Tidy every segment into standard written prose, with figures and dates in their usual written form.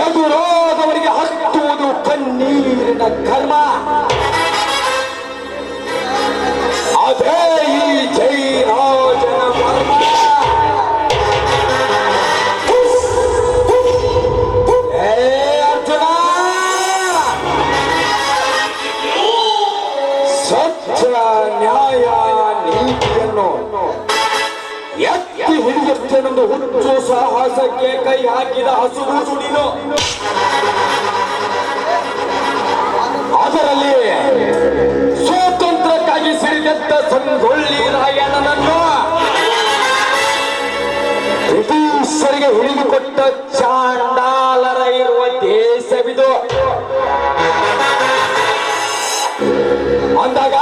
ಎದುರಾದವರಿಗೆ ಹತ್ತುವುದು ಕಣ್ಣೀರಿನ ಕರ್ಮ. ಅದೇ ಈ ಜೈರಾಜನ ಮರ್ಮ. ಅರ್ಜುನ, ಸತ್ಯ ನ್ಯಾಯ ನೀತಿಯನ್ನು ಎತ್ತಿ ಹಿಡಿಯುತ್ತೇನೆಂದು ಹುಚ್ಚು ಸಾಹಸಕ್ಕೆ ಕೈ ಹಾಕಿದ ಹಸುಗೂಸು ನೀನು. ಅದರಲ್ಲಿ ಸ್ವಾತಂತ್ರ್ಯಕ್ಕಾಗಿ ಸಿಡಿದೆದ್ದ ಸಂಗೊಳ್ಳಿ ರಾಯಣ್ಣನನ್ನು ಬ್ರಿಟಿಷರಿಗೆ ಹಿಡಿದುಕೊಟ್ಟ ಚಾಂಡಾಲರ ಇರುವ ದೇಶವಿದು ಅಂದಾಗ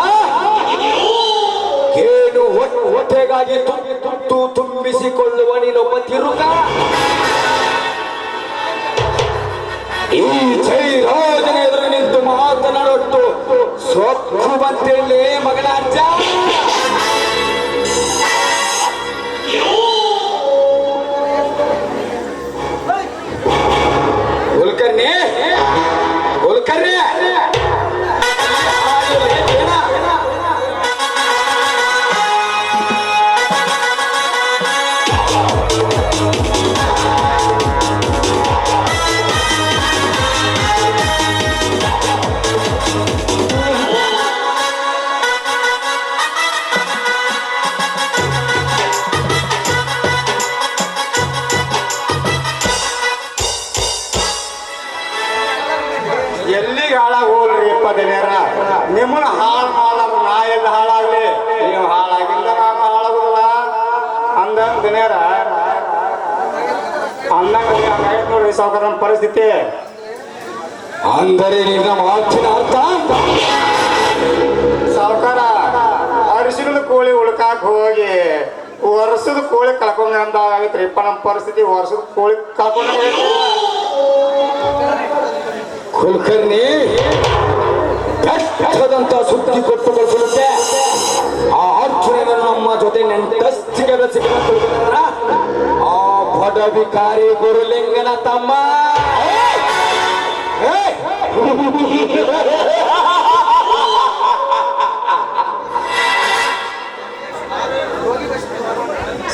ಏನು ಹೊಟ್ಟೆಗಾಗಿ ತುತ್ತು ತುಂಬಿಸಿಕೊಳ್ಳುವ ನೀನೊಬ್ಬ ತಿರುಗ. ಈ ಜೈರಾಜನ ಎದುರು ನಿಂತು ಮಾತನಾಡೊಟ್ಟು ಸೊಕ್ಕು ಬಂತೇಳಿ ಮಗನ ಅಜ್ಜ. ಕುಲಕರ್ಣಿ, ಕುಲಕರ್ಣಿ, ಎಲ್ಲಿಗೆ ಹಾಳಾಗಿ ಹೋಗ್ರಿ ಇಪ್ಪತ್ತನೇರ. ನಿಮ್ಮನ್ನ ಹಾಳು ಮಾಡಲ್ಲ, ನಾ ಎಲ್ಲಿ ಹಾಳಾಗ್ಲಿ, ನೀವು ಹಾಳಾಗಿಲ್ಲ ನಾನು ಹಾಳಾಗುದಿಲ್ಲ ಅಂದಂಗ ದಿನೇರ ಅಂದಂಗ ಹಂಗಾಯ್ತು ನೋಡ್ರಿ ಸಾವುಕಾರ ನಮ್ಮ ಪರಿಸ್ಥಿತಿ. ಅಂದರೆ ನಿನ್ನ ಮಾತಿನ ಅರ್ಥ ಸಾವುಕಾರ ಅರಿಶಿಣದ ಕೋಳಿ ಉಳ್ಕಾಕ್ ಹೋಗಿ ವರ್ಷದ ಕೋಳಿ ಕಳ್ಕೊಂಡ ಅಂತ ಆಗೈತ್ರಿ ಇಪ್ಪ ನಮ್ಮ ಪರಿಸ್ಥಿತಿ. ವರ್ಷದ ಕೋಳಿ ಕಳ್ಕೊಂಡ ಕುಲಕರ್ಣಿ, ಕಷ್ಟದಂತ ಸುದ್ದಿ ಕೊಟ್ಟು ಕಳಿಸುತ್ತೆ. ಆ ಅರ್ಜುನನ ನಮ್ಮ ಜೊತೆ ನೆಂಟಸ್ತಿಗೆ ಬೆಳೆಸಿಕೊಂಡ ಆ ಪದವಿಕಾರಿ ಗುರುಲಿಂಗನ ತಮ್ಮ.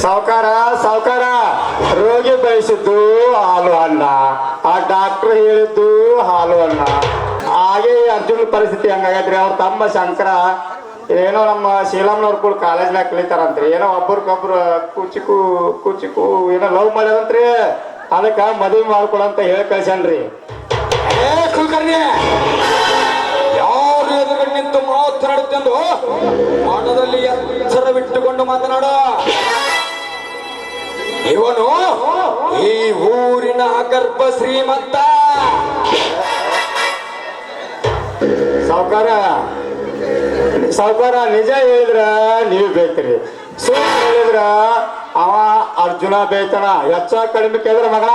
ಸಾವುಕಾರ ಸಾವುಕಾರ ರೋಗಿ ಬಯಸಿದ್ದು ಹಾಲು ಅನ್ನ, ಆ ಡಾಕ್ಟರ್ ಹೇಳಿದ್ದು ಹಾಲು ಅನ್ನ. ಹಾಗೆ ಅರ್ಜುನ ಪರಿಸ್ಥಿತಿ ಹಂಗಾಗೈತ್ರಿ. ಅವ್ರ ತಮ್ಮ ಶಂಕರ ಏನೋ ನಮ್ಮ ಶೀಲಮ್ನವ್ರ ಕೂಡ ಕಾಲೇಜ್ನಾಗ ಕಲಿತಾರಂತ್ರಿ. ಏನೋ ಒಬ್ರಿಗೊಬ್ರು ಕುಚಿಕು ಏನೋ ಲವ್ ಮಾಡ್ಯಾರಂತ್ರಿ. ಅದಕ್ಕ ಮದುವೆ ಮಾಡ್ಕೊಳಂತ ಹೇಳಿ ಕಳ್ಸ್ಯಾನ್ರಿ. ಕುಲಕರ್ಣಿ, ಯಾರು ಎದುರು ನಿಂತು ಮಾತನಾಡುತ್ತೆಂದು ಮನದಲ್ಲಿ ಎಚ್ಚರವಿಟ್ಟುಕೊಂಡು ಮಾತನಾಡ. ಇವನು ಈ ಊರಿನ ಅಗರ್ಭ ಶ್ರೀಮಂತ. ಸಾವುಕಾರ ಸಾವುಕಾರ ನಿಜ ಹೇಳಿದ್ರ ನೀವು ಬೇಕ್ರಿ, ಸುಳ್ಳು ಹೇಳಿದ್ರ ಅವ ಅರ್ಜುನ ಬೇಯ್ತಾನ. ಹೆಚ್ಚ ಕಡಿಮೆ ಕೇಳಿದ್ರ ಮಗನ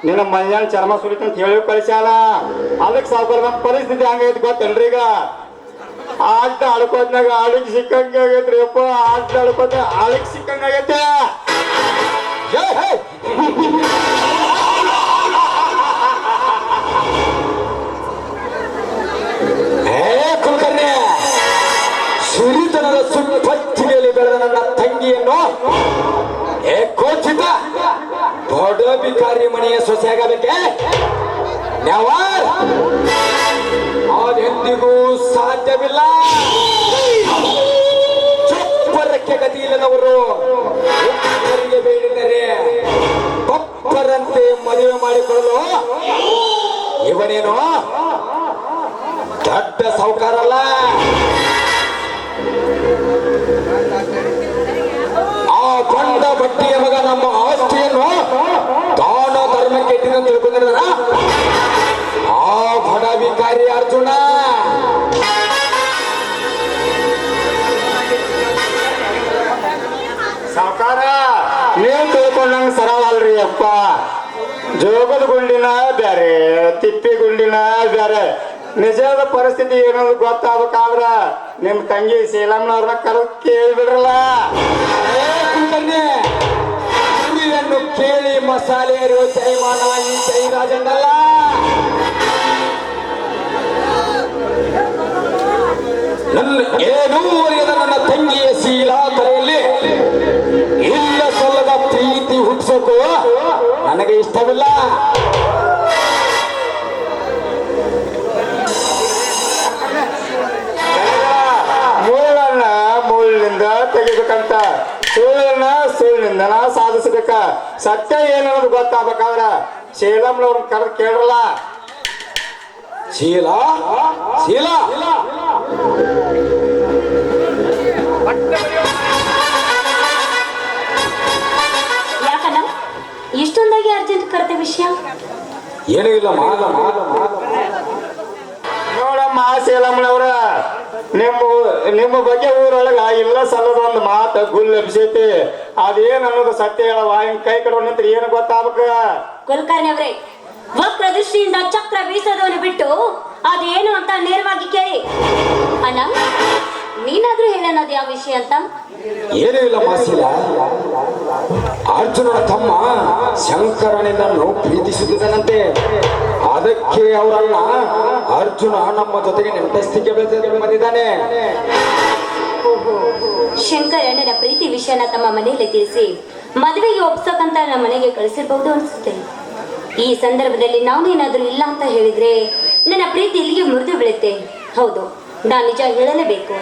ನಿನ್ನ ಮೈಯಾನ ಚರ್ಮ ಸುರಿತಂತ ಹೇಳಿ ಕಳಿಸ್ಯಾನ. ಅದಕ್ಕೆ ಸಾವುಕಾರ ನಮ್ಮ ಪರಿಸ್ಥಿತಿ ಹಂಗೈತಿ ಗೊತ್ತಲ್ರಿ. ಈಗ ಆಟ ಆಡ್ಕೋದ್ನಾಗ ಆಳಿಗೆ ಸಿಕ್ಕಂಗ ಆಗೈತ್ರಿ ಅಪ್ಪ. ಆಟ ಆಡ್ಕೋತ ಆಳಿಗೆ ಸಿಕ್ಕಂಗ ಆಗೈತೆ. ಕುಲಕರ್ಣಿ, ಸುರಿತನದ ಸುಪ್ಪತ್ತಿಗೆಯಲ್ಲಿ ಬೆಳೆದ ನನ್ನ ತಂಗಿಯನ್ನು ಕೋಚಿತ ದೊಡ್ಡ ಬಿಕಾರಿ ಮನೆಯ ಸೊಸೆಯಾಗಬೇಕೆ? ಅದೆಂದಿಗೂ ಸಾಧ್ಯವಿಲ್ಲ. ಚಪ್ಪರಕ್ಕೆ ಗತಿ ಇಲ್ಲದವರು ಬೇಡಿದರೆ ಬಪ್ಪರಂತೆ ಮದುವೆ ಮಾಡಿಕೊಳ್ಳಲು ಇವನೇನು ದೊಡ್ಡ ಸಾಹುಕಾರಲ್ಲ. ಆ ಕೊಂಡ ಬಟ್ಟಿಯ ಮಗ ನಮ್ಮ ಆಸ್ತಿಯನ್ನು ದಾನ ಧರ್ಮಕ್ಕೆ ಇಟ್ಟಿನ ತಿಳ್ಕೊಂಡಿರ ಆ ಬಡ ವಿಕಾರಿ ಅರ್ಜುನ. ಸಾವುಕಾರ ನೀವು ತಿಳ್ಕೊಂಡಂಗ ಸರಳ ಅಲ್ರಿ ಅಪ್ಪ. ಜೋಗದ ಗುಂಡಿನ ಬ್ಯಾರೆ, ತಿಪ್ಪಿ ಗುಂಡಿನ ಬ್ಯಾರೆ. ನಿಜವಾದ ಪರಿಸ್ಥಿತಿ ಏನೋ ಗೊತ್ತಾಗಬೇಕಾದ್ರ ನಿಮ್ ತಂಗಿ ಶೀಲಮ್ನವ್ರನ್ನ ಕರೆದು ಕೇಳಿಬಿಡ್ರಲ್ಲ. ಮಾತುಗಳನ್ನು ಕೇಳಿ ಮಸಾಲೆ ಅರಿವ ಜೈಮಾನ ಈ ಜೈರಾಜನಲ್ಲ. ನನ್ನ ಏನೂ ಅರಿಯದ ನನ್ನ ತಂಗಿಯ ಶೀಲಾ ತಲೆಯಲ್ಲಿ ಇಲ್ಲ ಸಲ್ಲದ ಪ್ರೀತಿ ಹುಟ್ಟಿಸೋಕು ನನಗೆ ಇಷ್ಟವಿಲ್ಲ. ಮುಳ್ಳನ್ನ ಮುಳ್ಳಿನಿಂದ ತೆಗಿಬೇಕಂತ, ಸುಳ್ಳನ್ನ ಸುಳ್ಳಿನಿಂದನ ಸಾಧಿಸ್ಬೇಕ. ಸತ್ಯ ಏನನ್ನೋದು ಗೊತ್ತಾಗಬೇಕಾದ್ರ ಶೀಲಮ್ನವ್ರನ್ನ ಕರೆದು ಕೇಳಲ್ಲ. ಶೀಲಾ ಶೀಲಾ ಯಾಕಣ್ಣ ಇಷ್ಟೊಂದಾಗಿ ಅರ್ಜೆಂಟ್ ಕರೆದ ವಿಷಯ? ಏನೂ ಇಲ್ಲ ಮಾಲ ಮಾಲ ಮಾಲ ನೋಡಮ್ಮ ಶೀಲಮ್ಮನವ್ರ, ನಿಮ್ಮ ಬಗ್ಗೆ ಊರೊಳಗ ಇಲ್ಲ ಸಲ್ಲದ ಒಂದು ಮಾತು ಗುಲ್ ಎಬ್ಸೈತಿ. ಅದೇನ್ ಅನ್ನೋದು ಸತ್ಯ ಹೇಳವ. ಹಿಂಗ್ ಕೈ ಕಡೆ ನಿಂತ್ರೆ ಏನು ಗೊತ್ತಾಗ್ಬೇಕ? ಕುಲಕರ್ಣಿ ಅವ್ರೆ, ವಕ್ರ ದೃಷ್ಟಿಯಿಂದ ಚಕ್ರ ಬೀಸೋದನ್ನು ಬಿಟ್ಟು ಅದೇನು ಅಂತ ನೇರವಾಗಿ ಕೇಳಿ. ಅಣ್ಣ ನೀನಾದ್ರೂ ಹೇಳೋಣದು ಯಾವ ವಿಷಯ ಅಂತ? ಏನೂ ಇಲ್ಲ ಮಾಸಿಲ. ಅರ್ಜುನನ ತಮ್ಮ ಶಂಕರನಿಂದನ್ನು ಪ್ರೀತಿಸುತ್ತಿದ್ದನಂತೆ. ಅದಕ್ಕೆ ಅವರನ್ನ ಅರ್ಜುನ ನಮ್ಮ ಜೊತೆಗೆ ನೆಂಟಸ್ತಿಗೆ ಬಂದಿದ್ದಾನೆ. ಶಂಕರಣ್ಣನ ಪ್ರೀತಿ ವಿಷಯನ ತಮ್ಮ ಮನೆಯಲ್ಲಿ ತಿಳಿಸಿ ಮದುವೆಗೆ ಒಪ್ಸಕ್ಕಂತ ನಮ್ಮ ಮನೆಗೆ ಕಳಿಸಿರ್ಬಹುದು ಅನ್ಸುತ್ತೆ. ಈ ಸಂದರ್ಭದಲ್ಲಿ ನಾನೇನಾದ್ರೂ ಇಲ್ಲ ಅಂತ ಹೇಳಿದ್ರೆ ನನ್ನ ಪ್ರೀತಿ ಇಲ್ಲಿಗೆ ಮುರಿದು ಬೀಳುತ್ತೆ. ಹೌದು, ನಾನು ನಿಜ ಹೇಳಲೇಬೇಕು.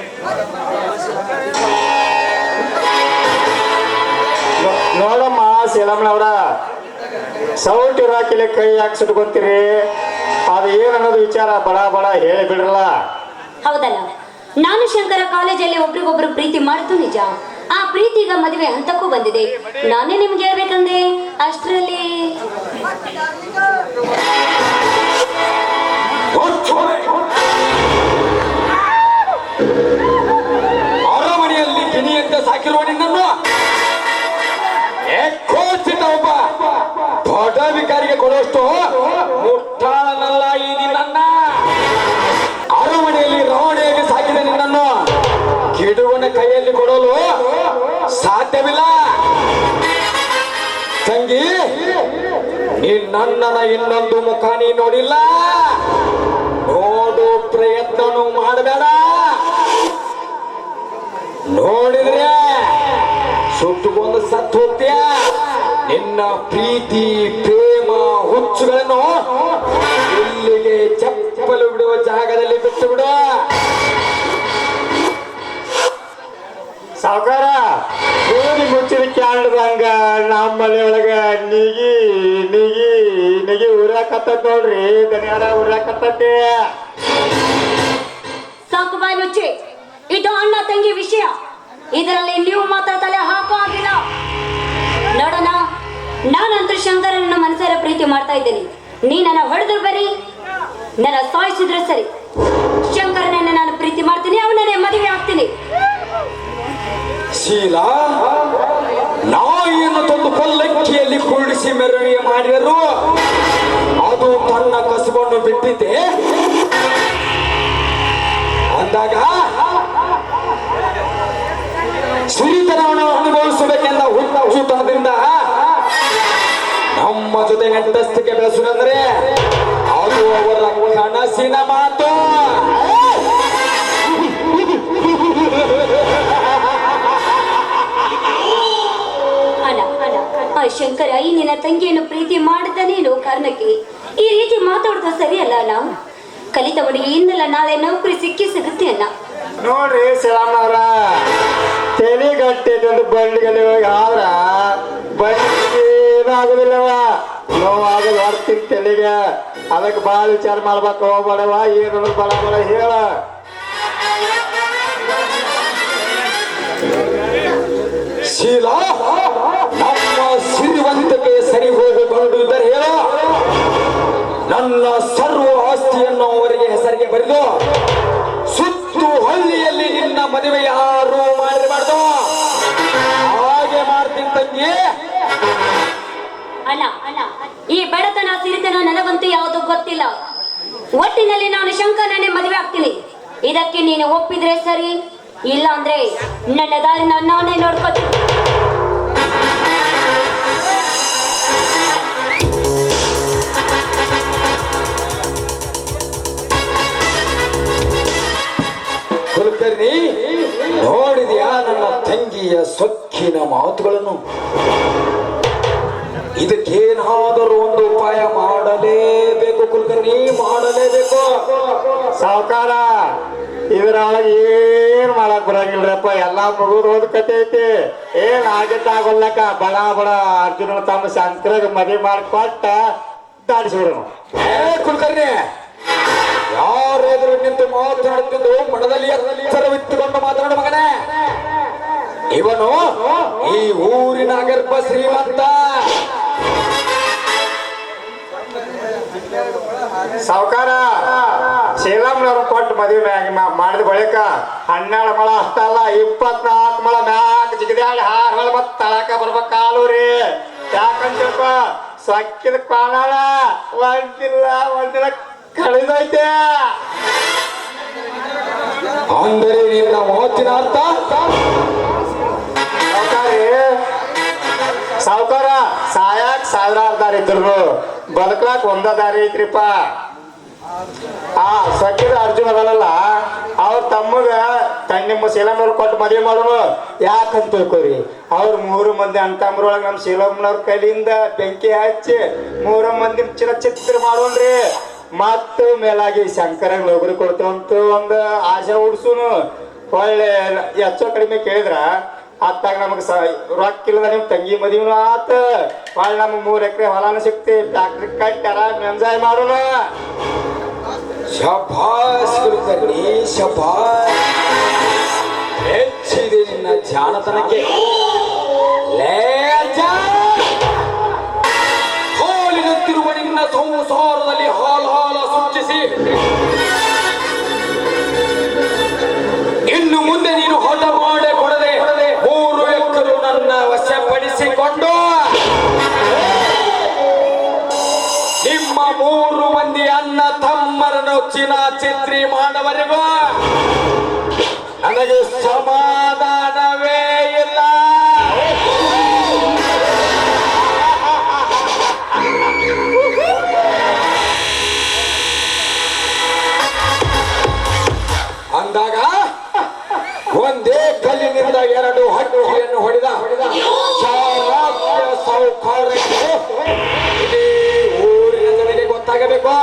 ನೋಡಮ್ಮ ಶೀಲಮ್ಮನವ್ರ, ಸೌಟ್ ಇರಾಕಿಲೆ ಕೈ ಹಾಕ್ಸಿಟ್ಕೊಂತೀರಿ. ಅದು ಏನನ್ನೋದು ವಿಚಾರ ಬಡ ಬಡ ಹೇಳಿ ಬಿಡ್ರಲ್ಲ. ಹೌದಲ್ಲ, ನಾನು ಶಂಕರ ಕಾಲೇಜಲ್ಲಿ ಒಬ್ರಿಗೊಬ್ರು ಪ್ರೀತಿ ಮಾಡಿದ್ದು ನಿಜ. ಆ ಪ್ರೀತಿ ಈಗ ಮದುವೆ ಹಂತಕ್ಕೂ ಬಂದಿದೆ. ನಾನೇ ನಿಮ್ಗೆ ಹೇಳ್ಬೇಕಂದ್ರೆ ಅಷ್ಟರಲ್ಲಿ ಅರಮನೆಯಲ್ಲಿ ಗಿಣಿಯಂತೆ ಸಾಕಿರುವ ನಿನ್ನನ್ನು ಕೋಚಿತ ಒಬ್ಬ ದೊಡ್ಡ ವಿಕಾರಿಗೆ ಕೊಡುವಷ್ಟು ಮುಟ್ಟಾಳನಲ್ಲ ಈ ನಿನ್ನ. ಅರಮನೆಯಲ್ಲಿ ರವಣೆಯಾಗಿ ಸಾಕಿದ ನಿನ್ನನ್ನು ಕಿಡುವನ ಕೈಯಲ್ಲಿ ಕೊಡಲು ಸಾಧ್ಯವಿಲ್ಲ. ತಂಗಿ, ನಿನ್ನಣ್ಣನ ಇನ್ನೊಂದು ಮುಖ ನೀ ನೋಡಿಲ್ಲ. ನೋಡು ಪ್ರಯತ್ನನೂ ಮಾಡಬೇಡ. ನೋಡಿದ್ರೆ ಸುಟ್ಟುಕೊಂಡು ಸತ್ತು ಹೋಗ್ತೀಯ. ನಿನ್ನ ಪ್ರೀತಿ ಪ್ರೇಮ ಹುಚ್ಚುಗಳನ್ನು ಇಲ್ಲಿಗೆ ಚಪ್ಪಲು ಬಿಡುವ ಜಾಗದಲ್ಲಿ ಬಿಟ್ಟು ಬಿಡು. ಸಾವುಕಾರ, ಗೋಧಿ ಮುಚ್ಚಿದ ಕ್ಯಾಂಡ್ದಂಗ ನಮ್ಮಲ್ಲಿ ಒಳಗ ನಿಗಿ ನಿಗಿ ನಿಗಿ ಉರಿಯಾಕತ್ತದ ನೋಡ್ರಿ. ದನಿಯಾರ ಉರಿಯಾಕತ್ತೈತಿ. ಸಾಕು ಬಾಯಿ ಮುಚ್ಚಿ. ಇದು ಅಣ್ಣ ತಂಗಿ ವಿಷಯ. ಇದರಲ್ಲಿ ನೀವು ಮಾತ್ರ ತಲೆ ಹಾಕೋ ಆಗಿಲ್ಲ. ನೋಡೋಣ, ನಾನಂತೂ ಶಂಕರನ ಮನಸಾರ ಪ್ರೀತಿ ಮಾಡ್ತಾ ಇದ್ದೇನೆ. ನೀ ನನ್ನ ಹೊಡೆದ್ರು ಬರೀ, ನನ್ನ ಸಾಯಿಸಿದ್ರೆ ಸರಿ. ಶಂಕರನನ್ನ ನಾನು ಪ್ರೀತಿ ಮಾಡ್ತೀನಿ, ಅವನನ್ನೇ ಮದುವೆ ಆಗ್ತೀನಿ. ಶೀಲಾ, ನಾಯಿಯನ್ನು ತಂದು ಪಲ್ಲಕ್ಕಿಯಲ್ಲಿ ಕೂಡಿಸಿ ಮೆರವಣಿಗೆ ಮಾಡಿದರು. ಅದು ತನ್ನ ಕಸುಬನ್ನು ಬಿಟ್ಟಿದೆ ಅಂದಾಗ ಸಿರಿತನವನ್ನು ಅನುಭವಿಸಬೇಕೆಂದ ಹುಟ್ಟುತನದಿಂದ ನಮ್ಮ ಜೊತೆ ನೆಂಟಸ್ತಿಕೆ ಬೆಳೆಸುವುದಂದ್ರೆ ಅದು ಅವರ ಕನಸಿನ ಮಾತು. ಶಂಕರ, ಈ ನಿನ್ನ ತಂಗಿಯನ್ನು ಪ್ರೀತಿ ಮಾಡಿದನೇನು ಕಾರಣಕ್ಕೆ ಈ ರೀತಿ ಮಾತಾಡೋದು ಸರಿಯಲ್ಲ. ನಾವು ಕಲಿತವನಿಗೆ ಇಂದಲ್ಲ ನಾಳೆ ನೌಕರಿ ಸಿಗುತ್ತೆ ಅಲ್ಲ. ನೋಡ್ರಿ ಶೀಲಮ್ಮನವ್ರ, ತೆಲಿಗಟ್ಟಿದ್ದು ಬಂಡಿಗಲ್ಲಿ ಹೋಗಿ ಆದ್ರ ಬಂಡಿಗೆ ಏನಾಗುದಿಲ್ಲವ. ನೋವಾಗೋದು ಹೊರ್ತೀನಿ ತೆಲಿಗೆ. ಅದಕ್ಕೆ ಭಾಳ ವಿಚಾರ ಮಾಡ್ಬೇಕು. ಹೋಗ್ಬೇಡವ, ಏನು ಬಡ ಬಡ ಹೇಳ. ಶೀಲಾ, ನಮ್ಮ ಸಿರಿವಂತಿಕೆ ಸರಿ ಹೋಗಿಕೊಂಡಿದ್ದರೆ ಹೇಳೋ. ನನ್ನ ಸರ್ವ ಆಸ್ತಿಯನ್ನು ಅವರಿಗೆ ಹೆಸರಿಗೆ ಬರೆದು ಸುತ್ತು ಹಳ್ಳಿಯಲ್ಲಿ ನಿನ್ನ ಮದುವೆ ಯಾರು ಮಾಡಿರಬಾರ್ದು. ಹಾಗೆ ಮಾಡ್ತೀನಿ ತಂಗಿ. ಅಲ್ಲ, ಈ ಬಡತನ ಸಿರಿತನ ನನಗಂತೂ ಯಾವುದು ಗೊತ್ತಿಲ್ಲ. ಒಟ್ಟಿನಲ್ಲಿ ನಾನು ಶಂಕರನೇ ಮದುವೆ ಆಗ್ತೀನಿ. ಇದಕ್ಕೆ ನೀನು ಒಪ್ಪಿದ್ರೆ ಸರಿ, ಇಲ್ಲ ಅಂದ್ರೆ ನನ್ನ ದಾರಿ ನಾನೇ ನೋಡ್ಕೊತೀನಿ. ಕುಲಕರ್ಣಿ, ನೋಡಿದ್ಯಾ ನನ್ನ ತಂಗಿಯ ಸೊಕ್ಕಿನ ಮಾತುಗಳನ್ನು? ಇದಕ್ಕೇನಾದರೂ ಒಂದು ಉಪಾಯ ಮಾಡಲೇಬೇಕು ಕುಲಕರ್ಣಿ, ಮಾಡಲೇಬೇಕು. ಸಾವುಕಾರ ಇದ್ರೊಳಗೆ ಏನ್ ಮಾಡಕ್ ಬರಂಗಿಲ್ರಪ್ಪ, ಎಲ್ಲಾ ಮುಗಿದು ಹೋದ ಕತೆ ಐತಿ. ಏನ್ ಆಗಿದ್ದಾಗೊಲ್ಲಕ ಬಡ ಬಡ ಅರ್ಜುನ ತಮ್ಮ ಶಂಕರಗ್ ಮದುವೆ ಮಾಡಿಕೊಟ್ಟ ದಾಡಿಸ್ಬಿಡೋಣ. ಕುಲಕರ್ಣಿ, ಯಾರೆದುರು ನಿಂತು ಮಾತನಾಡುತ್ತಿದ್ದು ಮನದಲ್ಲಿ ಎಚ್ಚರವಿತ್ತುಕೊಂಡು ಮಾತನಾಡು ಮಗನೇ. ಇವನು ಈ ಊರಿನ ಅಗರ್ಭ ಶ್ರೀಮಂತ. ಸಾವುಕಾರ ಶೀಲಂನವ್ರು ಕೊಟ್ಟು ಮದುವೆ ಮಾಡಿದ ಬಳಿಕ 12 ಮಳ ಅಷ್ಟಲ್ಲ 24 ಮಳ ಮ್ಯಾಕ್ ಜಿಗದ್ಯಾಡಿ ಹಾರ ಮತ್ ತಳಕ ಬರ್ಬೇಕ ಕಾಲೂರಿ. ಯಾಕಂತ ಸೊಕ್ಕಿದ ಕಾಣಲ್ಲ, ಒಂದಿನ ಕಳೆದೈತೆ. ಅಂದರೆ ನಿನ್ನ ಮಾತಿನ ಅರ್ಥ? ಸಾವುಕಾರ ಸಾಯಾಕ್ ಸಾವಿರಾರು ದಾರಿ ಇದ್ರು, ಬದುಕ್ಲಾಕ್ ಒಂದ ದಾರಿ ಐತ್ರಿಪ್ಪ. ಆ ಸೊಕ್ಕಿದ ಅರ್ಜುನ ಅದಲ್ಲ, ಅವ್ರ ತಮ್ಮಗ ನಿಮ್ಮ ಶೀಲಮ್ನವ್ರು ಕೊಟ್ಟು ಮದುವೆ ಮಾಡೋನು. ಯಾಕಂತ ತಿಳ್ಕೊರಿ, ಅವ್ರ 3 ಮಂದಿ ಅಣ್ತಮ್ಮರೊಳಗೆ ನಮ್ಮ ಶೀಲಮ್ನವ್ರ ಕೈಲಿಂದ ಬೆಂಕಿ ಹಚ್ಚಿ 3 ಮಂದಿ ಚಿತ್ರ ಮಾಡೋನ್ರಿ. ಮತ್ತು ಮೇಲಾಗಿ ಶಂಕರ ನೌಕರಿ ಕೊಡ್ತೇವಂತ ಒಂದು ಆಶೆ ಹುಡ್ಸುನು. ಒಳ್ಳೆ ಹೆಚ್ಚೋ ಕಡಿಮೆ ಕೇಳಿದ್ರ ಅತ್ತಾಗ ನಮಗ್ ರೊಕ್ಕ ಇಲ್ಲದ ನಿಮ್ ತಂಗಿ ಮದುವೆನು ಆತ, ಒಳ್ಳೆ ನಮ್ಗೆ 3 ಎಕರೆ ಹೊಲಾನು ಸಿಕ್ತಿ, ಫ್ಯಾಕ್ಟ್ರಿ ಕಟ್ಟಿ ಆರಾಮ್ ಎಂಜಾಯ್ ಮಾಡೋಣ. ಶಭಾಷ್ ಕುಲಕರ್ಣಿ, ಶಭಾಷ್. ಹೆಚ್ಚಿದೆ ನಿನ್ನ ಜಾಣತನಕ್ಕೆ. ಹಾಲಿನಂತಿರುವ ನಿನ್ನ ಸಂಸಾರದಲ್ಲಿ ಹಾಲ ಸೃಷ್ಟಿಸಿ ಇನ್ನು ಮುಂದೆ ನೀನು ಹೊಟ ಮಾಡಿ ಕೊಡದೆ 3 ಎಕರೆ ನನ್ನ ವಶಪಡಿಸಿಕೊಂಡು ನಿಮ್ಮ 3 ಮಂದಿ ಅಣ್ಣ ತಮ್ಮರನ್ನು ಚಿತ್ರಿ ಮಾಡವರೆಗೂ ನನಗೆ ಸಮಾಧಾನವೇ ಇಲ್ಲ. ಅಂದಾಗ ಒಂದೇ ಕಲ್ಲಿನಿಂದ 2 ಹಟ್ಟಿಯನ್ನು ಹೊಡೆದ ಸಾವುಕಾರಕ್ಕೆ ಇಡೀ ಊರಿನ ಜನರಿಗೆ ಗೊತ್ತಾಗಬೇಕು.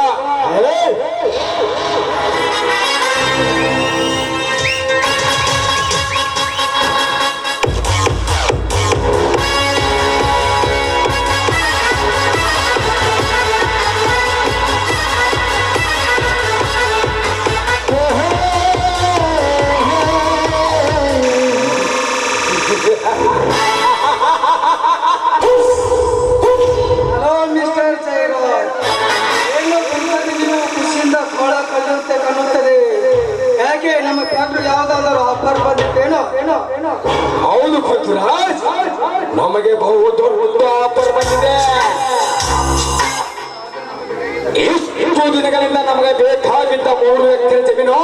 ಹಲೋ ಮಿಸ್ಟರ್ ಜೈರಾಜ್, ಏನು ನೀವು ಖುಷಿಯಿಂದ ಕೋಳ ಕಾಣುತ್ತದೆ? ಯಾಕೆ ನಮ್ಮ ಫ್ಯಾಕ್ಟ್ರಿ ಯಾವುದಾದರೂ ಆಫರ್ ಬಂದಿತ್ತೇನೋ? ಹೌದು ಪೃಥ್ವಿರಾಜ್, ನಮಗೆ ಬಹು ದೊಡ್ಡ ಆಫರ್ ಬಂದಿದೆ. ಇಷ್ಟು ದಿನಗಳಿಂದ ನಮಗೆ ಬೇಕಾಗಿದ್ದ 3 ಎಕರೆ ಜಮೀನು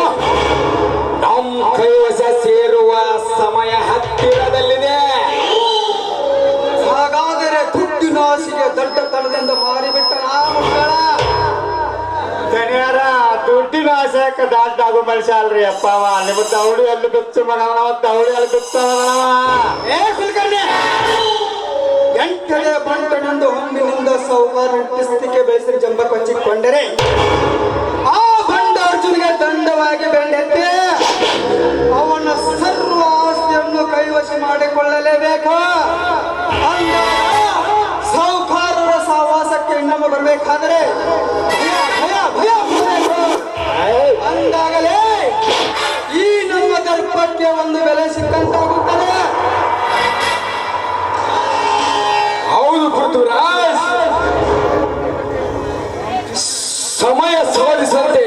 ನಮ್ಮ ಕೈವಶ ಸೇರುವ ಸಮಯ ಹತ್ತಿರದಲ್ಲಿದೆ. ಹಾಗಾದರೆ ದುಡ್ಡಿನ ಆಸೆಗೆ ದೊಡ್ಡತನದಿಂದ ಮಾರಿಬಿಟ್ಟ ಮಕ್ಕಳ ದನಿಯಾರ ದುಡ್ಡಿನ ಆಸೆಕ ದಾಟಾಗೋ ಮನುಷ್ಯ ಅಲ್ರಿ ಅಪ್ಪವ. ನಿಮ್ಮ ದೌಡಿ ಅಲ್ಲಿ ಬಿಚ್ಚು ಮಗವ, ದೌಡಿ ಅಲ್ಲಿ ಬಿಚ್ಚು ಮಗವ. ಕುಲಕರ್ಣಿ, ಎಂಟನೇ ಬಂಟನೆಂದು ಹೊಂದಿನಿಂದ ಸಾಹುಕಾರ ಹುಟ್ಟಿಸ್ತಿಕೆ ಬೇಸರಿ ಜಂಬ ಕೊಚ್ಚಿಕೊಂಡರೆ ಆ ಬಂಡ ಅರ್ಜುನಿಗೆ ದಂಡವಾಗಿ ಬೆಂಡೆತ್ತೆ ಅವನ ಸರ್ವ ಆಸ್ತಿಯನ್ನು ಕೈವಶ ಮಾಡಿಕೊಳ್ಳಲೇಬೇಕು. ಸಾಹುಕಾರರ ಸಹವಾಸಕ್ಕೆ ಇನ್ನೊಮ್ಮೆ ಬರಬೇಕಾದರೆ ಅಂದಾಗಲೇ ಈ ನಮ್ಮ ದರ್ಪಕ್ಕೆ ಒಂದು ಬೆಲೆ ಸಿಕ್ಕಂತಾಗುತ್ತದೆ. ಹೌದು ಪೃಥ್ವಿರಾಜ್, ಸಮಯ ಸಾಧಿಸಂತೆ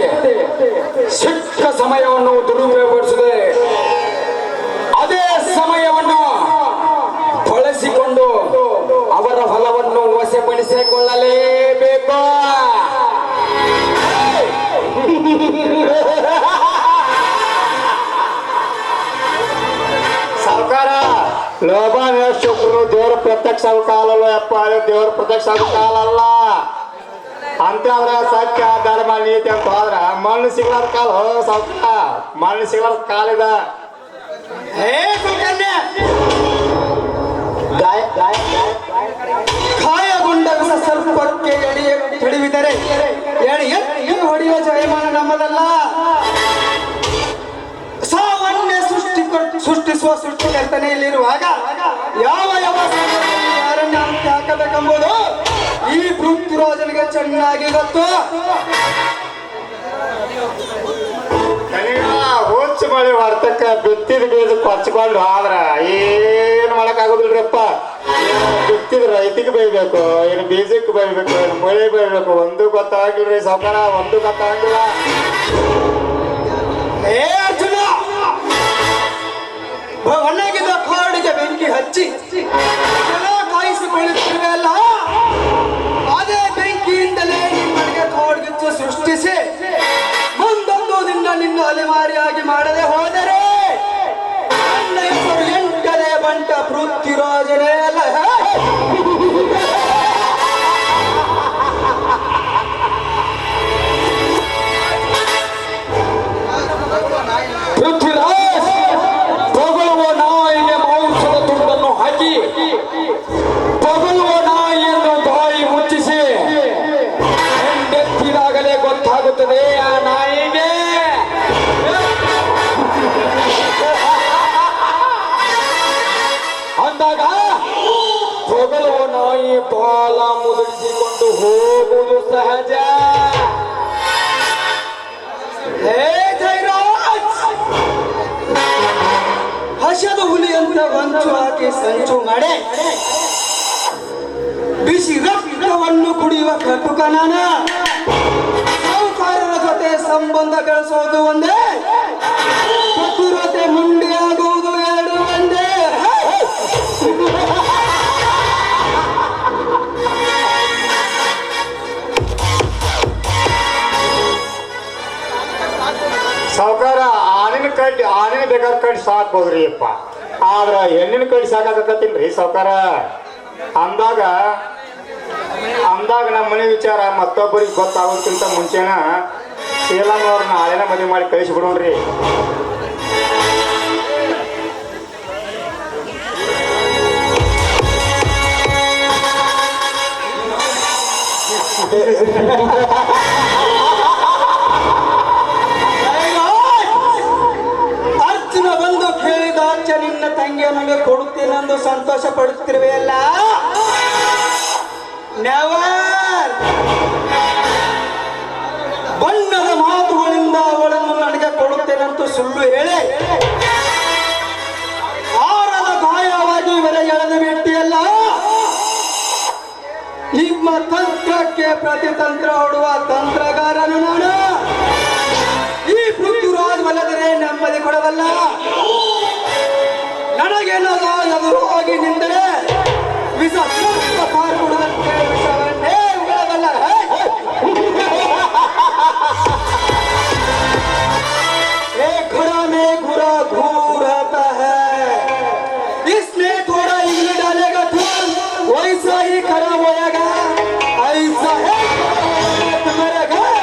ಸಿಕ್ಕ ಸಮಯವನ್ನು ದುರುಪಯೋಗಪಡಿಸದೆ ಅದೇ ಸಮಯವನ್ನು ಬಳಸಿಕೊಂಡು ಅವರ ಹೊಲವನ್ನು ವಶಪಡಿಸಿಕೊಳ್ಳಲೇಬೇಕು. ಸಾವುಕಾರ ಲೋಭ ಶುಕ್ರನು ದೇವರ ಪ್ರತ್ಯಕ್ಷ ಕಾಲಲ್ಲ ಅಪ್ಪ, ದೇವರ ಪ್ರತ್ಯಕ್ಷ ಕಾಲಲ್ಲ. ಅಂತವ್ರ ಸತ್ಯ ಧರ್ಮ ನೀತಿ ಅಂತ ಹೋದ್ರ ಮಣ್ಣು ಸಿಗ್ಲಾರ ಕಾಲ ಸಾವ್ಕಾರ, ಮಣ್ಣು ಸಿಗ್ಲಾರ ಕಾಲಿದ. ಹೇ ಕುಲಕರ್ಣಿ, ಗಾಯ ಗಾಯ ಗಾಯಗೊಂಡ ಸರ್ಪಕ್ಕೆ ಎಡೆಯ ಹಿಡಿವಿದರೆ ಎಡೆಯ ಹೊಡೆಯುವ ಜಯಮಾನ ನಮ್ಮದಲ್ಲ. ಸಾವನ್ನೇ ಸೃಷ್ಟಿಸುವ ಸೃಷ್ಟಿಕರ್ತನೆ ಇಲ್ಲಿರುವಾಗ ಯಾವ ಯಾವ ಸಂದರ್ಭದಲ್ಲಿ ಯಾರನ್ನ ಅಂತ್ಯ ಹಾಕಬೇಕೆಂಬುದು ಈ ಪೃಥ್ವಿರಾಜನಿಗೆ ಚೆನ್ನಾಗಿ ಗೊತ್ತು. ಹುಚ್ಚು ಮಳೆ ಹೊರ್ತಕ್ಕ ಬಿತ್ತಿದ ಬೀಜ ಕೊಚ್ಕೊಂಡು ಆದ್ರ ಏನು ಮಾಡಕ್ ಆಗೋದಿಲ್ರಿಪ್ಪ. ಬಿತ್ತಿದ ರೈತಿಗೆ ಬೈಬೇಕು, ಏನು ಬೀಜಕ್ಕೆ ಬೈಬೇಕು, ಏನು ಮಳೆ ಬೈಬೇಕು, ಒಂದು ಗೊತ್ತಾಗಿಲ್ರಿ ಸಾವ್ಕಾರ, ಒಂದು ಗೊತ್ತಾಗಿಲ್ಲ. ಏ ಅರ್ಜುನ, ಒಣಗಿದ ಕಾಡಿಗೆ ಬೆಂಕಿ ಹಚ್ಚಿ ಜನ ಕಾಯಿಸಿಕೊಳ್ಳುತ್ತಿರುವೆ ಅಲ್ಲ, ಅದೇ ಬೆಂಕಿಯಿಂದಲೇ ನಿಮ್ಮನಿಗೆ ಕಾಡ್ಗಿಚ್ಚು ಸೃಷ್ಟಿಸಿ ಮುಂದೊಂದು ದಿನ ನಿನ್ನ ಅಲೆಮಾರಿಯಾಗಿ ಮಾಡದೆ ಹೋದರೆ ನನ್ನ ಹೆಸರು ಎಂಟನೇ ಬಂಟ ಪೃಥ್ವಿರಾಜನೇ ಅಲ್ಲ. ಪೃಥ್ವಿರಾಜ್ ಪೊಗಳುವ ನಾಯಿಗೆ ಮಾಂಸದ ತುಂಡನ್ನು ಹಾಕಿ ಪೊಗಳುವ ನಾಯಿಯನ್ನು ಬಾಯಿ ಮುಚ್ಚಿಸಿ ಹೆಂಡೆತ್ತಿದಾಗಲೇ ಗೊತ್ತಾಗುತ್ತದೆ ಆ ನಾಯಿಗೆ ಅಂದಾಗ ಪೊಗಳುವ ನಾಯಿ ಬಾಲ ಮುದುರಿಸಿಕೊಂಡು ಹೋಗುವುದು ಸಹಜ. ಹೇ ಜಯರಾಜ್, ಹಸದ ಹುಲಿ ಅಂತ ಹೊಂಚು ಹಾಕಿ ಸಂಚು ಮಾಡಿ ಬಿಸಿ ರಕ್ತವನ್ನು ಕುಡಿಯುವ ಕಟುಕನಾನ ಸಾಹುಕಾರರ ಜೊತೆ ಸಂಬಂಧ ಬೆಳೆಸೋದು ಒಂದೇ, ಚತುರತೆ ಮುಂಡೆಯಾಗುವುದು ಎರಡು ಒಂದೇ. ಸಾವ್ಕಾರ ಆನಿನ ಬೇಕಾದ್ರೆ ಕಡ್ಡಿ ಸಾಕ್ಬೋದ್ರಿ ಅಪ್ಪ, ಆದ್ರ ಹೆಣ್ಣಿನ ಕಡ್ಡಿ ಸಾಕಾಕತ್ತೀನ್ರಿ ಸಾವ್ಕಾರ. ಅಂದಾಗ ನಮ್ಮ ಮನೆ ವಿಚಾರ ಮತ್ತೊಬ್ಬರಿಗೆ ಗೊತ್ತಾಗೋದಕ್ಕಿಂತ ಮುಂಚೆನ ಶೀಲಮ್ಮವ್ರನ್ನ ಹಳೆನ ಮದುವೆ ಮಾಡಿ ಕಳಿಸ್ಬಿಡೋಣ್ರಿ. ಅರ್ಜುನ ಬಂದು ಕೇಳಿದಾಚೆ ನಿನ್ನ ತಂಗಿಯ ನನಗೆ ಕೊಡುತ್ತೇನೆಂದು ಸಂತೋಷ ಪಡುತ್ತಿರುವೆಯಲ್ಲ, ನೆವರ್. ಬಣ್ಣದ ಮಾತುಗಳಿಂದ ಅವಳನ್ನು ನನಗೆ ಕೊಡುತ್ತೇನೆಂತೂ ಸುಳ್ಳು ಹೇಳಿ ಆರದ ಗಾಯವಾಗಿ ಇವರಿಗೆ ಎಳೆದು ಬಿಟ್ಟಿಯಲ್ಲ. ನಿಮ್ಮ ತಂತ್ರಕ್ಕೆ ಪ್ರತಿತಂತ್ರ ಹೊಡುವ ತಂತ್ರಗಾರನು ನಾನು. ಈ ಪೃಥ್ವಿರಾಜ್ ಒಲ್ಲದರೆ ನೆಮ್ಮದಿ ಕೊಡಬಲ್ಲ. ನನಗೇನಾದ ಎದುರು ಹೋಗಿ ನಿಂತರೆ ವಿಷ ಕೊಡುವಂತೆ ವಿಷವನ್ನೇ ಉಗಳಬಲ್ಲ. घड़ा में घुरा घूरता है, इसने थोड़ा इंग्लिश डालेगा तो वैसा ही खराब होएगा. ऐसा है तुम्हारे घर,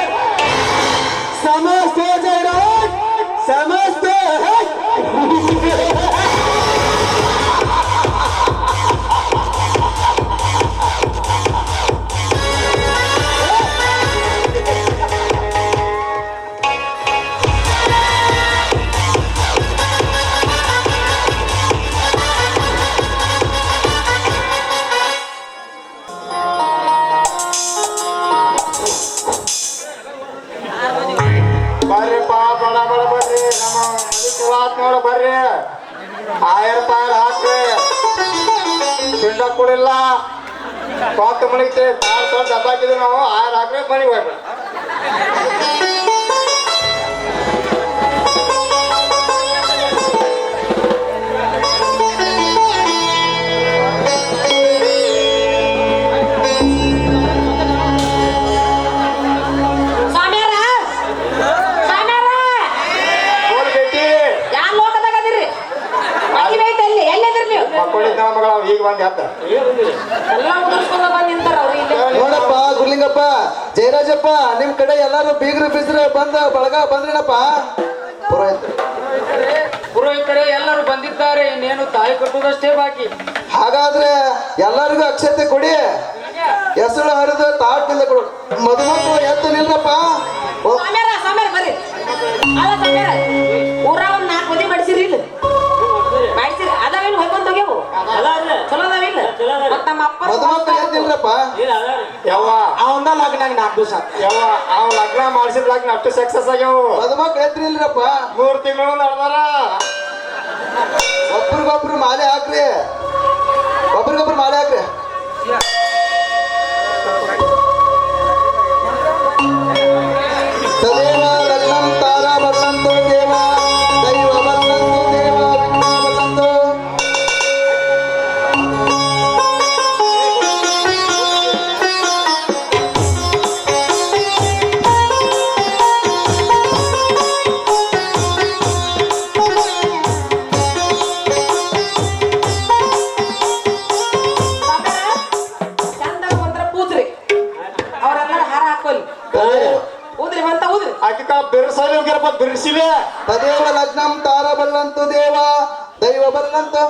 समझते हो जयराज, समझते हो? ಬರ್ರಿಪ್ಪ, ಬಡ ಬಡ ಬರ್ರಿ, ನಮ್ಮ ನೋಡ ಬರ್ರಿ, ಆಯರ್ ಪಾಯರ್ ಹಾಕ್ರಿ, ಪಿಂಡ ಕೊಡಿಲ್ಲ, ಪಾತ ಮಣಿಗೆ ಡಬ್ಬ ಹಾಕಿದ್ವಿ ನಾವು, ಆಯರ್ ಹಾಕ್ರಿ ಮನೆಗೆ ಹೋಗ್ರಿ. ಮಗಳ ಈಗ ಬಂದ್ ಎದ್ದ ಎಲ್ಲ ಮುಗಿಸ್ಕೊಂಡ ಬಂದ್ ನಿಂತಾರ ಅವ್ರು ಇಲ್ಲಿ ನೋಡಪ್ಪ ಗುರ್ಲಿಂಗಪ್ಪ ಜಯರಾಜಪ್ಪ ನಿಮ್ ಕಡೆ ಎಲ್ಲಾರು ಬೀಗ್ರು ಬಿಸ್ರು ಬಂದ ಬಳಗ ಬಂದ್ರೇನಪ್ಪ ಪುರೋಹಿತರೆ ಎಲ್ಲರೂ ಬಂದಿದ್ದಾರೆ, ಇನ್ನೇನು ತಾಯಿ ಕಟ್ಟುವುದಷ್ಟೇ ಬಾಕಿ. ಹಾಗಾದ್ರೆ ಎಲ್ಲರಿಗೂ ಅಕ್ಷತೆ ಕೊಡಿ, ಹೆಸರು ಹರಿದು ತಾಟ್ನಿಂದ ಕೊಡು. ಮದುಮಕ್ಕಳು ಎದ್ದು ನಿಲ್ರಪ್ಪ. ಸಾಮ್ಯಾರ ಬರ್ರಿ. ಅಲ್ಲ ಸಾಮ್ಯಾರ, ಊರ ಒಂದ್ 4 ಮದಿ ಮಾಡಿಸಿರಿ ಇಲ್ಲ ಮಾಡಿಸಿರಿ, ಅದಾವೇನು ಹೊಯ್ಕೊಂಡ್ ಹೋಗ್ಯಾವು ಚಲೋ ಅದಾವಿಲ್ಲ. ಮತ್ತ ನಮ್ಮ ಅಪ್ಪ ಮದುಮಕ್ಕಳು ಎದ್ದು ನಿಲ್ರಪ್ಪ. ಯವ್ವ ಅವಂದ ಲಗ್ನ 4 ದಿವಸ. ಯವ್ವ ಅವ್ ಲಗ್ನ ಮಾಡಿಸಿದ ಲಗ್ನ ಅಷ್ಟು ಸಕ್ಸಸ್ ಆಗ್ಯಾವ. ಮದುಮಕ್ಕಳು ಎದ್ದು ನಿಲ್ರಪ್ಪ. 3 ತಿಂಗಳು ನಡೆದಾರ. ಒಬ್ರಿಗೊಬ್ರು ಮಾಲೆ ಹಾಕ್ರಿ, ಒಬ್ರಿಗೊಬ್ರು ಮಾಲೆ ಹಾಕ್ರಿ. ತದೇವ ಲಗ್ನಂ ತಾರಾ ಬಲ್ಲಂತು ದೇವ, ದೈವ ಬಲ್ಲಂತು ದೇವ, ವಿಘ್ನ ಬಲ್ಲಂತು. ಚಂದ ಒಂಥರ ಕೂತ್ರಿ, ಅವ್ರೆಲ್ಲ ಹಾರ ಹಾಕೋಲಿ ಊದ್ರಿ ಬಂತ ಊದ್ರಿ. ಆಕಿಕ ಬಿರ್ಸಲಿ ಹೋಗ್ಯಾರಪ್ಪ, ಬಿರ್ಸಿಲೆ. ತದೇವ ಲಗ್ನಂ ತಾರಾ ಬಲ್ಲಂತು ದೇವ, ದೈವ ಬಲ್ಲಂತು.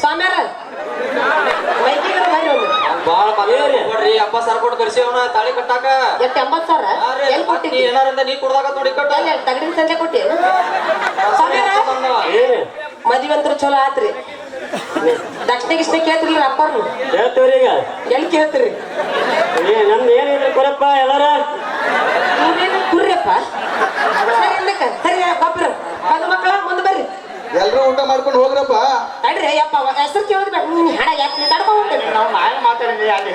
ಸಾಮ್ಯಾರ ಮೈಕಿಗೆ ಬರ್ರಿ ಒಂದು. ಬಾಳ ಕೊಡ್ರಿ, ಅಪ್ಪ ಸರ್ ಕೊಟ್ಟು ಕರ್ಸಿವನ ತಾಳಿ ಕಟ್ಟಾಕ. ಎಷ್ಟು 80,000 ಎಲ್ಲಿ ಕೊಟ್ಟಿದ್ದಿ? ಏನಾರಂತ ನೀ ಕೊಡ್ದಾಗ ನೋಡಿ ಕಟ್ಟ. ಎಲ್ಲಿ ತಗಡಿನ ಸಂಜೆ ಕೊಟ್ಟಿ ಸಾಮ್ಯಾರ? ಮದ್ವೆ ಅಂತೂ ಚಲೋ ಆತ್ರಿ. ದಕ್ಷಿಣ ಗಿಷ್ಣ ಕೇಳ್ತಿರ್ಲಿ ಅಪ್ಪರ್ನು ಹೇಳ್ತೀವ್ರಿ ಈಗ ಎಲ್ಲಿ ಕೇಳ್ತೀರಿ? ನಮ್ದು ಏನಿದ್ರು ಕೊಡಪ್ಪ ಎಲ್ಲಾರ ನೀವೇನು ಕುರ್ರಿಯಪ್ಪ? ಸರಿ ಅಂದಕ್ಕ ಸರಿ ಗೊಬ್ಬರ ಮದು ಮಕ್ಕಳ ಮುಂದೆ ಬರ್ರಿ. ಎಲ್ರು ಊಟ ಮಾಡ್ಕೊಂಡು ಹೋಗ್ರಪ್ಪ. ತಡ್ರಿ ಯಪ್ಪ ಹೆಸರು ಕೇಳಿದ್ ನೀನು ಹಣ ಯಾಕೆ ತಡ್ಕೊಂಡ್ ಹೋಗ್ತೇನೆ ನಾವು ಮಾಯ ಮಾತಾಡಿದ್ವಿ ಅಲ್ಲಿ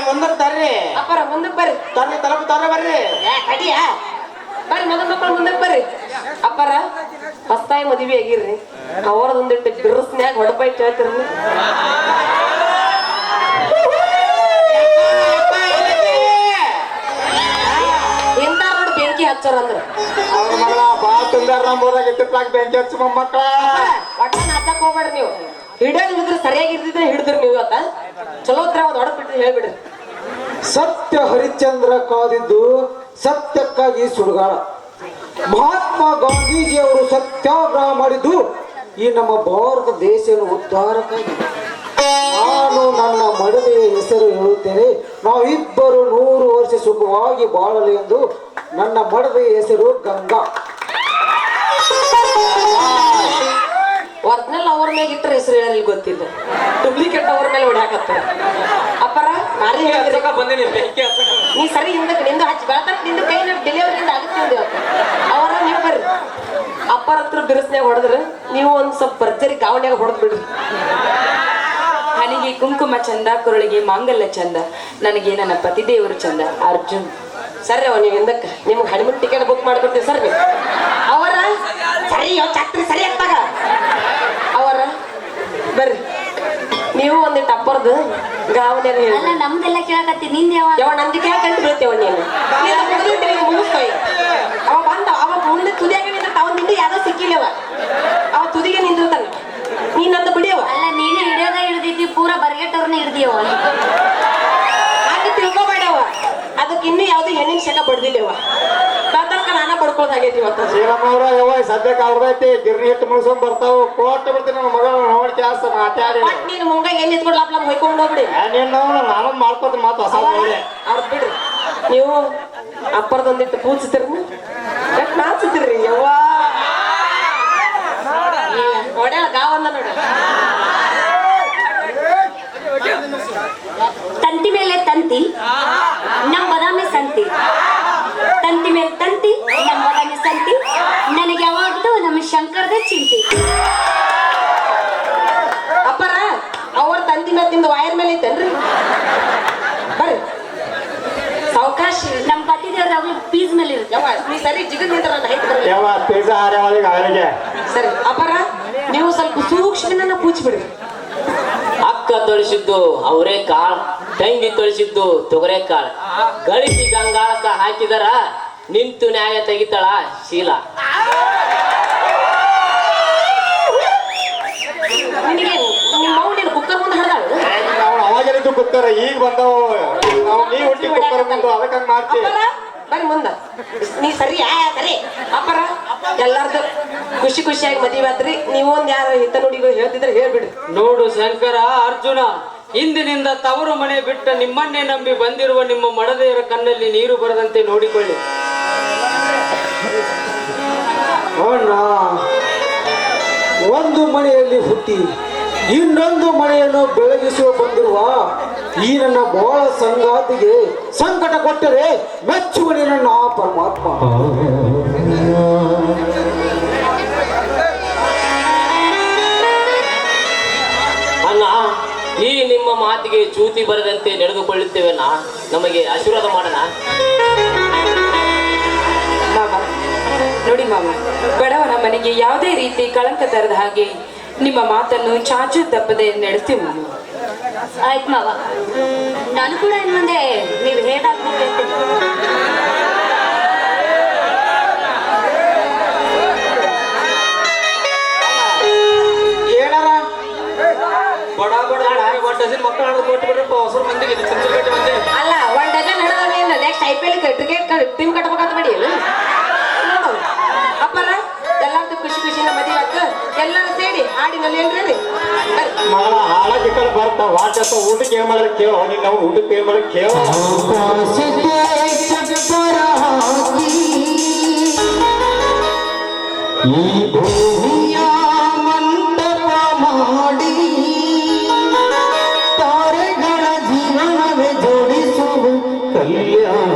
ಮುಂದಕ್ಕೆ ತರ್ರಿ, ಅಪ್ಪರ ಮುಂದಕ್ಕೆ ಬರ್ರಿ. ತರ್ರಿ ತಲಪ ತರ ಬರ್ರಿ. ತಡಿಯ ಬರ್ರಿ, ಮದು ಮಕ್ಕಳು ಮುಂದಕ್ಕೆ ಬರ್ರಿ. ಅಪ್ಪರ ಹೊಸ್ತಾಯಿ ಮದುವೆ ಆಗಿರ್ರಿ, ಅವರದೊಂದಿಟ್ಟು ಬಿರುಸ್ನ್ಯಾಗ ಹೊಡಪಾಯಿ ಹೇಳ್ತಿರ್ರಿ. ಎಂತಾರ ನೋಡಿ ಬೆಂಕಿ ಹಚ್ಚೋರ್ ಅಂದ್ರ ಅವ್ರ ಮಗಳ ಬಾಳ ತುಂದಾರ ನಮ್ಮೂರಾಗ ಇತ್ತಿತ್ಲಾಗ ಬೆಂಕಿ ಹಚ್ಚ ಮೊಮ್ಮಕ್ಕಳ. ಒಟ್ಟ ನಾಚಕ್ ಹೋಗ್ಬೇಡ್ರಿ ನೀವು. ಹಿಡಿಯೋದ್ ಹಿಡಿದ್ರೆ ಸರಿಯಾಗಿ ಇರ್ದಿದ್ರೆ ಹಿಡಿದ್ರಿ ನೀವು ಇವತ್ತ. ಚಲೋ ಹತ್ರ ಒಂದು ಹೊಡಬಿಟ್ರಿ ಹೇಳ್ಬಿಡ್ರಿ. ಸತ್ಯ ಹರಿಶ್ಚಂದ್ರ ಕಾದಿದ್ದು ಸತ್ಯಕ್ಕಾಗಿ ಸುಡುಗಾಡ. ಮಹಾತ್ಮ ಗಾಂಧೀಜಿ ಅವರು ಸತ್ಯಾಗ್ರಹ ಮಾಡಿದ್ದು ಈ ನಮ್ಮ ಭಾರತ ದೇಶದ ಉದ್ಧಾರಕ್ಕಾಗಿ. ನಾನು ನನ್ನ ಮಡದಿಯ ಹೆಸರು ಹೇಳುತ್ತೇನೆ, ನಾವಿಬ್ಬರು 100 ವರ್ಷ ಸುಖವಾಗಿ ಬಾಳಲಿ ಎಂದು. ನನ್ನ ಮಡದಿಯ ಹೆಸರು ಗಂಗಾ. ಒರ್ಜಿನಲ್ ಅವ್ರ ಮೇಲೆ ಇಟ್ಟರೆ ಹೆಸರು ಹೇಳಲಿ ಗೊತ್ತಿಲ್ಲ, ಡೂಪ್ಲಿಕೇಟ್ ಅವ್ರ ಮೇಲೆ ಹೊಡ್ಯಾಕತ್ತಾರ. ಅಪ್ಪರ ನಾರೇ ಹೇಳಿದ್ರಿ ಬಂದಿನಿ ಬೆಂಕಿ ಹಚ್ಚಕ. ನೀ ಸರಿ ಹಿಂದಕ್ಕೆ ನಿಂದು ಹಚ್ಚಿ ಬೆಳತಕ್ಕ ನಿಂದು ಕೈ ಡೆಲಿವರಿಯಿಂದ ಆಗುತ್ತೆ ಅವರ ನೀವು ಬರ್ರಿ. ಅಪ್ಪರ ಹತ್ರ ಬಿರುಸ್ನ್ಯಾಗ ಹೊಡೆದ್ರೆ ನೀವು ಒಂದ್ ಸ್ವಲ್ಪ ಭರ್ಜರಿ ಗಾವಣ್ಯಾಗ ಹೊಡೆದ್ ಬಿಡ್ರಿ. ಹನಿಗೆ ಕುಂಕುಮ ಚಂದ, ಕೊರಳಿಗೆ ಮಾಂಗಲ್ಯ ಚಂದ, ನನಗೆ ನನ್ನ ಪತಿದೇವರು ಚಂದ. ಅರ್ಜುನ್. ಸರಿ ಅವ ನೀವು ಹಿಂದಕ್ಕೆ ನಿಮ್ಗೆ ಹನಿಮೂನ್ ಟಿಕೆಟ್ ಬುಕ್ ಮಾಡ್ಕೊಡ್ತೀವಿ ಸರ್ ನೀವು. ಅವರ ಸರಿ ಚಾಕ್ರಿ ಸರಿ ಆಗ್ತಾಗ ಅವರ ಬರ್ರಿ. ನೀವು ಒಂದಿಟ್ಟು ಅಪ್ಪರ್ದು ಗಾವನ್ಯಾಗ ಹೇಳಿ. ಅಲ್ಲ ನಮ್ದೆಲ್ಲ ಕೇಳಕತ್ತಿ ನಿಂದ ಯಾವ ಯಾವ ನಂದಿ ಕೇಳ್ಕಂತ ಬೀಳ್ತೇವ ನೀನು ಮುಗಿಸ್ತೋಯ್. ಅವ ಬಂದ ಅವ ಮುಂದೆ ತುದಿಯಾಗ ನಿಂತ ಅವ ನಿಂದು ಯಾವ್ದೋ ಸಿಕ್ಕಿಲ್ಲವ, ಅವ ತುದಿಗೆ ನಿಂದಿರ್ತಾನೆ. ನೀನಂದ ಬಿಡಿಯವ. ಅಲ್ಲ ನೀನು ಹಿಡಿಯೋದ ಹಿಡ್ದಿದ್ದಿ, ಪೂರಾ ಬರ್ಗೆಟ್ಟವ್ರನ್ನ ಹಿಡ್ದಿಯವ. ಹಾಗೆ ತಿಳ್ಕೊಬೇಡವ, ಅದಕ್ಕೆ ಇನ್ನೂ ಯಾವ್ದು ಹೆಣ್ಣಿನ ಶಕ ಬಡ್ದಿಲ್ಲವ. ತನಕ ನಾನ ಬಡ್ಕೊಳ್ದಾಗೈತಿ ಇವತ್ತು. ಶ್ರೀರಾಮವ್ರ ಯವ್ವ ಸದ್ಯಕ್ಕೆ ಅವ್ರದೈತಿ ಗಿರ್ನಿ ಹಿಟ್ಟು ಮುಗಿಸ್ಕೊಂಡ್ ಬರ್ತಾವ. ಕೊಟ್ಟು ಬಿಡ್ತೀನಿ ನಮ್ಮ ಮಗಳ ನೋಡಿ ಜಾಸ್ತಿ ಮಾತಾಡಿ. ಮತ್ ನೀನು ಮುಂಗ ಎಲ್ಲಿ ಎತ್ಕೊಂಡು ಲಾಪ್ ಲಾಪ್ ಹೊಯ್ಕೊಂಡು ಹೋಗ್ಬಿಡಿ. ನಾನು ಮಾಡ್ಕೊತೀನಿ ಮಾತು ಹೊಸ ನೋಡಿ. ಅವ್ರ ಬಿಡ್ರಿ. ನೀವು ಅಪ್ಪರದೊಂದಿಟ್ಟು ಪೂಜಿಸ್ತಿರ್ನ ಎಷ್ಟು ನಾಚಿದ್ರಿ ಯವ್ವ. ಹೊಡ್ಯಾಳ ಗಾವಂದ ನೋಡಿ. ತಂತಿ ಮೇಲೆ ತಂತಿ, ನಮ್ ಬದಾಮಿ ಸಂತಿ. ತಂತಿ ಮೇಲೆ ತಂತಿ, ನಮ್ ಬದಾಮಿ ಸಂತಿ. ನನಗೆ ಯಾವಾಗ್ಲೂ ನಮ್ಮ ಶಂಕರದೇ ಚಿಂತೆ. ನೀ ಸರಿ ಜಿಗದ್ ನಿಂತ ನನ್ನ ಹೈಟ್ ಬರ್ಲಿ. ಯಾವ ಪಿಜ್ಜಾ ಹಾರ್ಯಾವಳಿಗೆ ಅವರಿಗೆ ಸರಿ ಅಪ್ಪರ ನೀವು ಸ್ವಲ್ಪ ಸೂಕ್ಷ್ಮನ ಕೂಚ್ಬಿಡ್ರಿ. ಅಕ್ಕ ತೊಳಿಸಿದ್ದು ಅವರೇ ಕಾಳ್, ತಂಗಿ ತೊಳಿಸಿದ್ದು ತೊಗರೆ ಕಾಳ್. ಗಳಿಸಿ ಗಂಗಾಳಕ್ಕ ಹಾಕಿದರ ನಿಂತು ನ್ಯಾಯ ತೆಗಿತಾಳ ಶೀಲ. ನಿನಗೆ ನಿಮ್ಮ ಮೌನ ಕುಕ್ಕರ್ ಮುಂದೆ ಹಡ್ದಾಳು. ನಾವು ಅವಾಗಿದ್ದು ಕುಕ್ಕರ್ ಈಗ ಬಂದವು, ನಾವು ನೀ ಹುಟ್ಟಿ ಕುಕ್ಕರ್ ಬಂದು ಅದಕ್ಕೆ ಹಂಗೆ ಮಾಡ್ತೀವಿ. ಅಪ್ಪರ ಬನ್ನಿ ಮುಂದ. ನೀ ಸರಿ ಸರಿ ಅಪ್ಪರ ಎಲ್ಲಾರ್ದು ಖುಷಿ ಖುಷಿಯಾಗಿ ಮದುವೆ ಆದ್ರಿ. ನೀವೊಂದ್ ಯಾರು ಹಿತ ನುಡಿಗಳು ಹೇಳ್ತಿದ್ರೆ ಹೇಳ್ಬಿಡ್ರಿ. ನೋಡು ಶಂಕರ, ಅರ್ಜುನ, ಇಂದಿನಿಂದ ತವರು ಮನೆ ಬಿಟ್ಟ ನಿಮ್ಮನ್ನೇ ನಂಬಿ ಬಂದಿರುವ ನಿಮ್ಮ ಮಡದೆಯರ ಕಣ್ಣಲ್ಲಿ ನೀರು ಬರದಂತೆ ನೋಡಿಕೊಳ್ಳಿ. ಅಣ್ಣ, ಒಂದು ಮನೆಯಲ್ಲಿ ಹುಟ್ಟಿ ಇನ್ನೊಂದು ಮನೆಯನ್ನು ಬೆಳಗಿಸುವ ಬಂದಿರುವ ಈ ನನ್ನ ಬಾಳ ಸಂಗಾತಿಗೆ ಸಂಕಟ ಕೊಟ್ಟರೆ ಮೆಚ್ಚುವನೇ ನನ್ನ ಪರಮಾತ್ಮ. ಅಣ್ಣ, ಈ ನಿಮ್ಮ ಮಾತಿಗೆ ಚ್ಯೂತಿ ಬರದಂತೆ ನಡೆದುಕೊಳ್ಳುತ್ತೇವೆನಾ? ನಮಗೆ ಆಶೀರ್ವಾದ ಮಾಡೋಣ. ಮಾಮ ನೋಡಿ ಮಾಮ, ಬಡವನ ಮನೆಗೆ ಯಾವುದೇ ರೀತಿ ಕಳಂಕ ತರದ ಹಾಗೆ ನಿಮ್ಮ ಮಾತನ್ನು ಚಾಚು ತಪ್ಪದೆ ನಡೆಸ್ತೀವಿ ಮಾಮ. ಆಯ್ತು ಮಾವ, ನಾನು ಕೂಡ ಇನ್ ಮುಂದೆ ನೀವು ಹೇಗಾಗ್ಬೇಕು ಹೇಳ್ತೀನಿ. ಏನಾರ ಬಡ ಬಡ ಡಜನ್ ಮಕ್ಕಳು ಹಣ ಕೊಟ್ಟು ಬಿಡ್ರಪ್ಪ, ಹೊಸ ಮಂದಿಗೆ ಚಿಂಚಲಗಟ್ಟೆ ಮಂದಿ. ಅಲ್ಲ ಒಂದ್ ಡಜನ್ ಹಿಡಿದ್ರೆ ನೆಕ್ಸ್ಟ್ IPL ಕ್ರಿಕೆಟ್ ಟೀಮ್ ಕಟ್ಬೇಕಂತ ಮಾಡಿ ನೋಡು ಅಪ್ಪರ ಎಲ್ಲಾರ್ದು ಖುಷಿ ಖುಷಿನ ಮದುವೆ ಆಗ ಎಲ್ಲರೂ ಸೇರಿ ಹಾಡಿನಲ್ಲಿ ಹೇಳ್ರಿ. ಮಗಳ ಹಾಳಾಗಿ ಕಡೆ ಬರ್ತಾ ವಾಟಸ ಊಟಕ್ಕೆ ಏನ್ ಮಾಡಿದ್ರೆ ಕೇಳೋ, ನೀನು ನಾವು ಊಟಕ್ಕೆ ಏನ್ ಮಾಡಿದ್ರೆ ಕೇಳೋ. ಈ ಭೂಮಿಯ ಮಂಟಪ ಮಾಡಿ ತಾರೆಗಳ ಜೀವನವೇ ಜೋಡಿಸುವ ಕಲ್ಯಾಣ.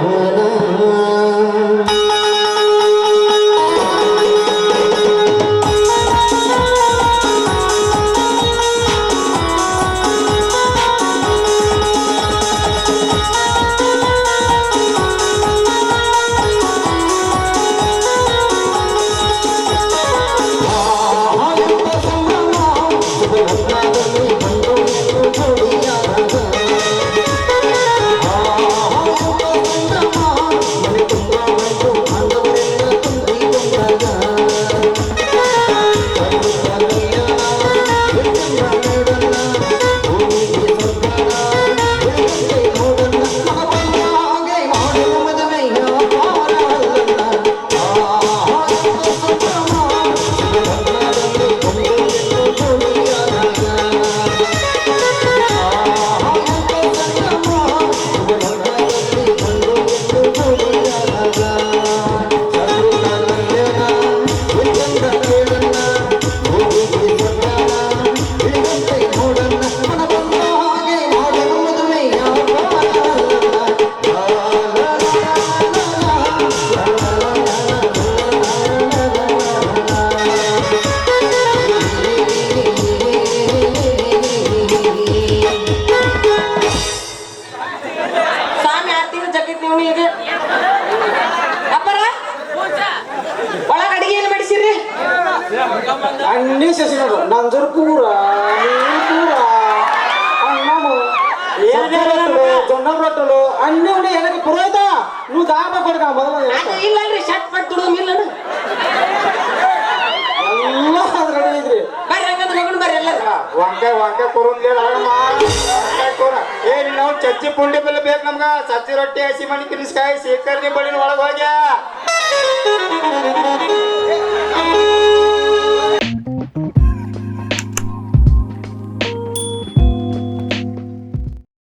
అన్ని చేసినాడు నంజరు కూర నీరు కూర అన్నము జొన్న రొట్టెలు అన్ని ఉన్నాయి వెనక పురోహిత నువ్వు దాబా కొడుక మొదలు ಇಲ್ಲಲ್ರಿ ಶರ್ಟ್ ಪಟ್ಟು ತುಡು ಮಿಲ್ಲನು ಎಲ್ಲ ರೆಡಿ ಐತ್ರಿ ಬರ್ರಿ ಹಂಗಂದ್ರೆ ಹೋಗೋಣ ಬರ್ರಿ ಎಲ್ಲರೂ వంకాయ కూర వంకాయ కూర ನಾವು ಚಚ್ಚಿ ಪುಂಡಿ ಬೆಲ್ಲ ಬೇಕು ನಮ್ಗ ಸಜ್ಜಿ ರೊಟ್ಟಿ ಹಸಿ ಮಣಿ ಕಿರಿಸ್ಕಾಯಿ ಸೀಕರ್ನಿ ಬಡಿನ ಒಳಗೆ ಹೋಗ್ಯಾ